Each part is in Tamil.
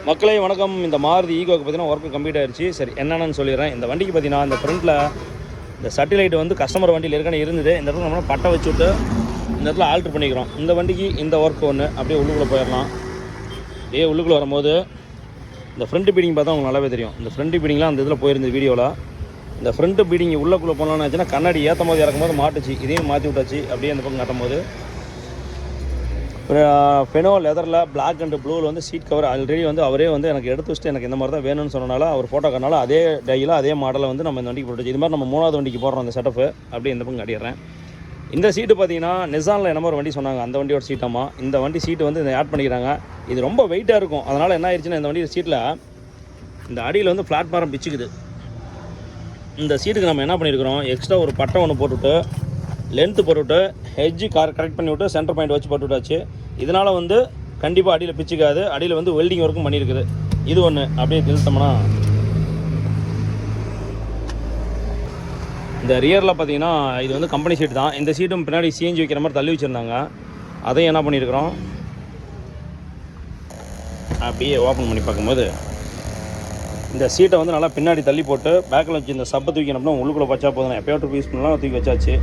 மக்களே வணக்கம். இந்த மாருதி ஈகோக்கு பார்த்தீங்கன்னா ஒர்க்கு கம்ப்ளீட் ஆயிடுச்சு. சரி என்னென்னு சொல்லிடுறேன். இந்த வண்டிக்கு பார்த்தீங்கன்னா இந்த ஃப்ரண்ட்டில் இந்த சட்டிலைட் வந்து கஸ்டமர் வண்டியில் ஏற்கனவே இருந்தது. இந்த இடத்துல நம்ம பட்டை வச்சு விட்டு இந்த இடத்துல ஆல்ட்ரு பண்ணிக்கிறோம். இந்த வண்டிக்கு இந்த ஒர்க் ஒன்று அப்படியே உள்ளுக்குள்ளே போயிடலாம். அப்படியே உள்ளுக்குள்ளே வரும்போது இந்த ஃப்ரண்ட் பீடிங் பார்த்தா உங்களுக்கு நல்லாவே தெரியும். இந்த ஃப்ரண்ட் பீடிங்லாம் அந்த இதில் போயிருந்தது வீடியோவில். இந்த ஃப்ரண்ட் பீடிங் உள்ளக்குள்ளே போனோன்னு ஆச்சுன்னா கண்ணாடி ஏற்றும் போது இறக்கும் போது மாட்டுச்சு. இதையும் மாற்றி விட்டாச்சு. அப்படியே அந்த பக்கம் கட்டும் போது ஃபெனோ லெதரில் பிளாக் அண்ட் ப்ளூவில் வந்து சீட் கவர் ஆல்ரெடி வந்து அவரே வந்து எனக்கு எடுத்து வச்சுட்டு எனக்கு இந்த மாதிரி தான் வேணும்னு சொன்னனால அவர் ஃபோட்டோ கனால அதே டையில் அதே மாடலை வந்து நம்ம இந்த வண்டிக்கு போட்டுச்சு. இது மாதிரி நம்ம 3வது வண்டிக்கு போடுறோம் அந்த செட்டப்பு. அப்படியே இந்த பக்கம் கட்டிடுறேன். இந்த சீட்டு பார்த்தீங்கன்னா நிசானில் என்ன ஒரு வண்டி சொன்னாங்க, அந்த வண்டியோட சீட்டாமா. இந்த வண்டி சீட்டு வந்து இதை ஆட் பண்ணிக்கிறாங்க. இது ரொம்ப வெயிட்டாக இருக்கும். அதனால் என்ன ஆயிடுச்சுன்னா இந்த வண்டியோட சீட்டில் இந்த அடியில் வந்து பிளாட்ஃபார்ம் பிச்சுக்குது. இந்த சீட்டுக்கு நம்ம என்ன பண்ணியிருக்கிறோம், எக்ஸ்ட்ரா ஒரு பட்டை ஒன்று போட்டுவிட்டு லென்த்து போட்டுவிட்டு ஹெட்ஜு கரெக்ட் பண்ணிவிட்டு சென்டர் பாயிண்ட் வச்சு போட்டு விட்டாச்சு. இதனால் வந்து கண்டிப்பாக அடியில் பிச்சுக்காது. அடியில் வந்து வெல்டிங் ஒர்க்கும் பண்ணியிருக்குது. இது ஒன்று அப்படியே நிறுத்தோம்னா இந்த ரியரில் பார்த்தீங்கன்னா இது வந்து கம்பெனி சீட்டு தான். இந்த சீட்டும் பின்னாடி சிஎன்ஜி வைக்கிற மாதிரி தள்ளி வச்சுருந்தாங்க. அதையும் என்ன பண்ணியிருக்கிறோம், அப்படியே ஓப்பன் பண்ணி பார்க்கும்போது இந்த சீட்டை வந்து நல்லா பின்னாடி தள்ளி போட்டு பேக்கில் வச்சு இந்த சப்பை தூக்கி அப்படின்னா உள்ளுக்குள்ளே வச்சா போதும். எப்போயோ யூஸ் பண்ணலாம் தூக்கி வச்சாச்சு.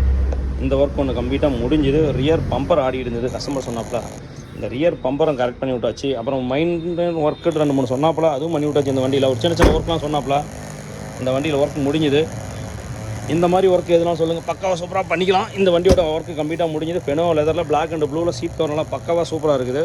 இந்த ஒர்க் ஒன்று கம்ப்ளீட்டாக முடிஞ்சுது. ரியர் பம்பர் ஆடி இருந்தது. கஸ்டமர் சொன்னாப்புல இந்த ரியர் பம்பரும் கரெக்ட் பண்ணி விட்டாச்சு. அப்புறம் மைண்ட் ஒர்க்கு 2-3 சொன்னாப்புல அதுவும் பண்ணி விட்டாச்சு. இந்த வண்டியில் ஒரு சின்ன ஒர்க்லாம் சொன்னாப்புல இந்த வண்டியில் ஒர்க் முடிஞ்சுது. இந்த மாதிரி ஒர்க் எதுனாலும் சொல்லுங்கள், பக்காவாக சூப்பராக பண்ணிக்கலாம். இந்த வண்டியோட ஒர்க்கு கம்ப்ளீட்டாக முடிஞ்சுது. ஃபெனோ லெதரில் பிளாக் அண்ட் ப்ளூவில் சீட் கவர் நல்லா பக்காவாக சூப்பராக இருக்குது.